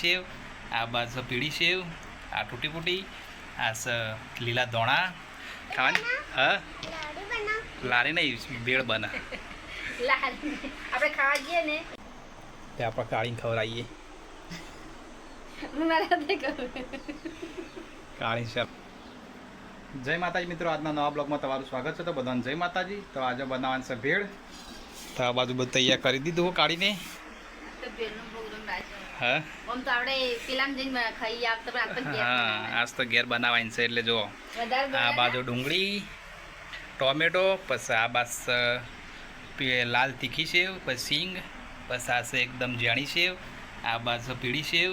સેવ, આ બાજુ પીળી સેવ, આ તૂટી ફૂટી, આ લીલા દોણા ખાવાની. હા, લારી નહીં, બેળ બના આપણે ખાવા જઈએ ને તે આપણે કાળીને ખવડાવીએ. કાળી સર. જય માતાજી મિત્રો, આજના નવા બ્લોગમાં તમારું સ્વાગત છે. તો બધાને જય માતાજી. તો આજે બનાવવાનું છે ભેળ. તો આ બાજુ બધું તૈયાર કરી દીધું કાઢીને. હા આજ તો ઘેર બનાવવાની છે એટલે જો આ બાજુ ડુંગળી, ટોમેટો, પછી આ બાજુ લાલ તીખી સેવ, પછી સિંગ, પછી આ છે એકદમ ઝીણી સેવ, આ બાજુ પીળી સેવ,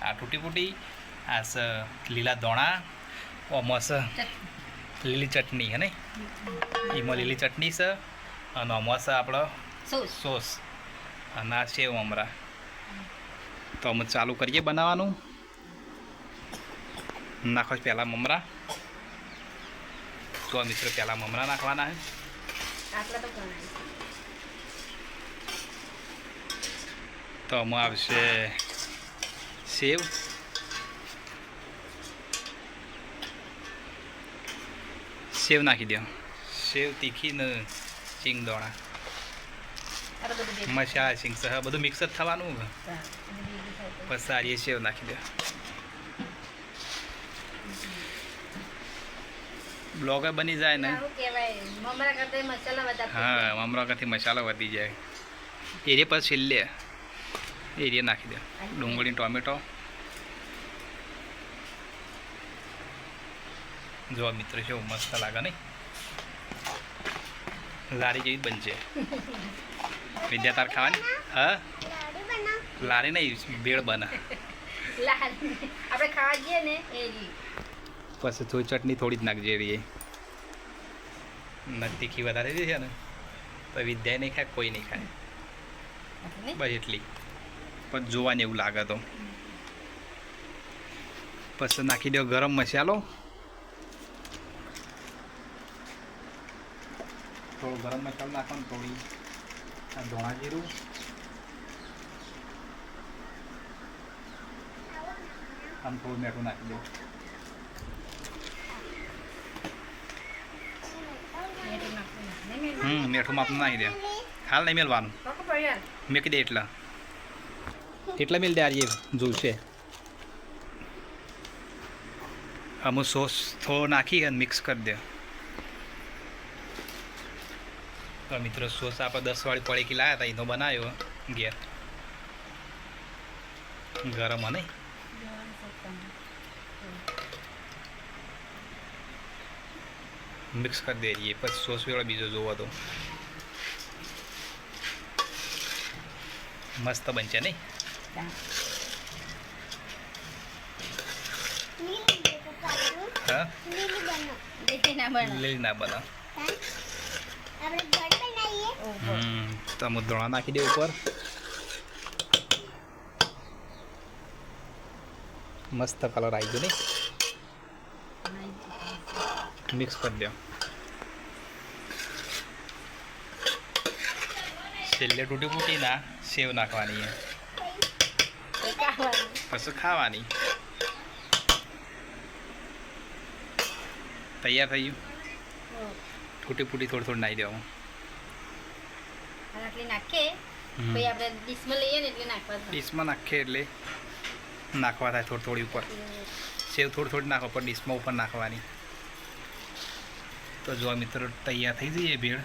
આ તૂટી ફૂટી, આ છે લીલા દોણા, ઓમસ લીલી ચટણી હે ને એમાં લીલી ચટણી છે અને ઓમસ આપણો સોસ અને આ સેવ મમરા. તો અમે ચાલુ કરીએ બનાવવાનું. નાખો પહેલાં મમરા. તો મિત્રો પહેલાં મમરા નાખવાના છે. તો આમાં આવશે સેવ, સેવ નાખી દો. સેવ તીખી ને સિંગ દોણા મસાલા સિંગ સહ બધું મિક્સ જ થવાનું. પછી સારી સેવ નાખી દો. બ્લોગર બની જાય ને. હા, મમરા કરતી મસાલો વધી જાય. એરિયા પછી છેલ્લે એરિયા નાખી દો. ડુંગળી, ટોમેટો. જો મિત્રો છે મસ્ત લાગે નહીં, લારી જેવી જ બનશે. વિદ્યા તાર ખાવાની? હા, લારી નહીં, બેળ બના આપણે ખાવા જઈએ ને પછી થોડી ચટણી થોડી જ નાખજે. એવી તીખી વધારે થઈ છે ને તો વિદ્યા નહીં ખાય, કોઈ નહીં ખાય, બસ એટલી. પણ જોવાને એવું લાગે તો પછી નાખી દો ગરમ મસાલો. થોડું ગરમ મસાલો નાખવાનું, થોડી ધોણા જીરું, આમ થોડું મીઠું નાખી દો. મીઠું માપનું નાખી દે. હાલ નહીં મેળવાનું, મેકી દે એટલા મેળ દે. આ જોશે અમુક સોસ થોડો નાખી અને મિક્સ કરી દે. તો મિત્રો સોસ આપણે 10 વાળી પડીકી લાવ્યા હતા, એનો બનાવ્યો ઘેર ગરમ હે નહીં. મિક્સ કરી દઈએ. પછી સોસ વેળો બીજો જોવો તો મસ્ત બનશે નહીં. હા, લીલી ના બના. તો અમુક ધોણા નાખી દે ઉપર. મસ્ત કલર આવી ગયો નહીં. મિક્સ કરી દો. છેલ્લે તૂટી ફૂટી ના સેવ નાખવાની, પછી ખાવાની. તૈયાર થઈ ગયું. તૂટી ફૂટી થોડી થોડી નાખી દેવાનું. ડીશમાં નાખીએ એટલે નાખવા થાય થોડી થોડી ઉપર. સેવ થોડી થોડી નાખો પણ ડીશમાં ઉપર નાખવાની. તો જો મિત્રો તૈયાર થઈ જઈએ ભેળ.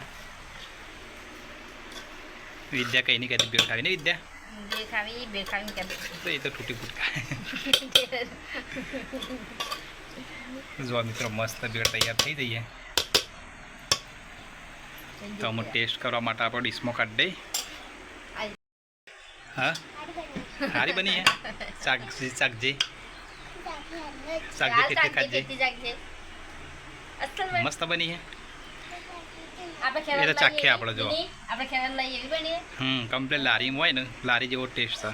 વિદ્યા કઈ નહીં કહેતી ભેળ ખાવી ને વિદ્યા? તો એ તો તૂટી ફૂટકા. જો મિત્રો મસ્ત ભેળ તૈયાર થઈ જઈએ. તો અમુક ટેસ્ટ કરવા માટે આપણે ડીશમાં કાઢી દઈએ. હા, સારી બની હે. શાકજી શાકજી શાકજી ખાજે. મસ્ત બની હે. એ તો ચાખીએ આપણે. જો કમ્પ્લેટ લારીમાં હોય ને, લારી જેવો ટેસ્ટ છે.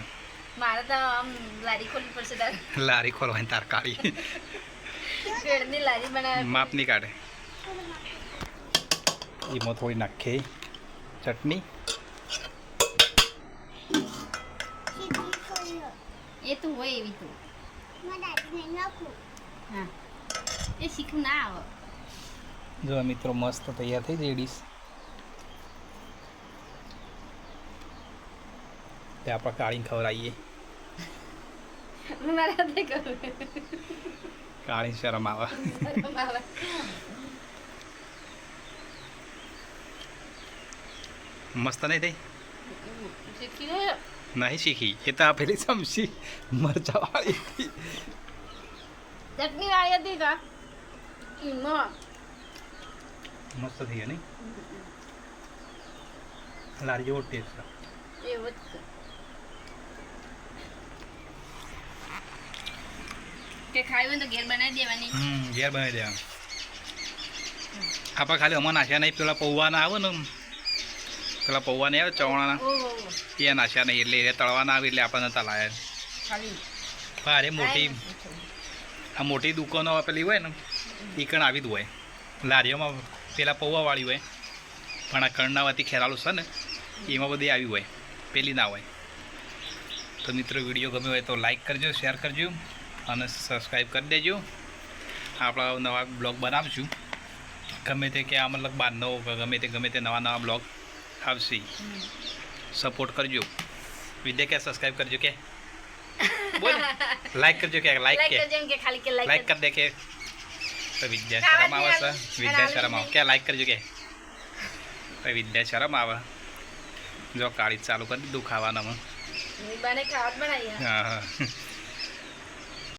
મારે તો આમ લારી ખોલવી પડશે. લારી ખોલવાની તાર કાઢી લારી બનાવે માપ નહીં કાઢે. એમાં થોડી નાખીએ ચટણી. એ તો હોય એવી તો હા એ શીખવું ના આવે જો મિત્રો મસ્ત તૈયાર થઈ જાય ડીશ. તે આપણે કાળીને ખવડાવીએ. મારા હાથે કરું કાળી શરમ આવે. મસ્ત નહીં થઈ? શીખી લો નહીં શીખી, એ તો આ પેલી સમસી મરચા વાળી હતી. ચટણી વાળી હતી કા મસ્ત થઈ ગઈ નહીં? લારી જેવો ટેસ્ટ. એવું જ કે ખાવી હોય તો ઘેર બનાવી દેવાની. ઘેર બનાવી દેવાનું. આપણે ખાલી અમારે નાખ્યા નહીં, પેલા પૌવાના આવે ને, પેલા પૌવા નહીં આવે ચવાણાના, ઓહો એ નાખ્યા નહીં, એટલે એ તળવાના આવે એટલે આપણને તળાયા. ખાલી અરે મોટી આ મોટી દુકાનો પેલી હોય ને એ કણ આવી જ હોય, લારીઓમાં પેલા પૌવાવાળી હોય, પણ આ કર્ણાવતી ખેરાલું છે ને એમાં બધી આવી હોય, પેલી ના હોય. તો મિત્રો વિડીયો ગમ્યો હોય તો લાઈક કરજો, શેર કરજો અને સબસ્ક્રાઈબ કરી દેજો. આપણા નવા બ્લોગ બનાવશું, ગમે તે કે આ મતલબ બહારનો ગમે તે નવા બ્લોગ આવશે. સપોર્ટ કરજો. વિદ્યા કે સબસ્ક્રાઈબ કરજો કે બોલ, લાઈક કરજો કે લાઈક કે કરજો એમ કે ખાલી કે લાઈક કરી દે કે. તો વિદ્યા શરમ આવે છે, વિદ્યા શરમ આવે કે લાઈક કરજો કે. તો વિદ્યા શરમ આવે. જો કાળી ચાલુ કરી દીધું ખાવાનામાં. બને ખાવા બનાવી હા હા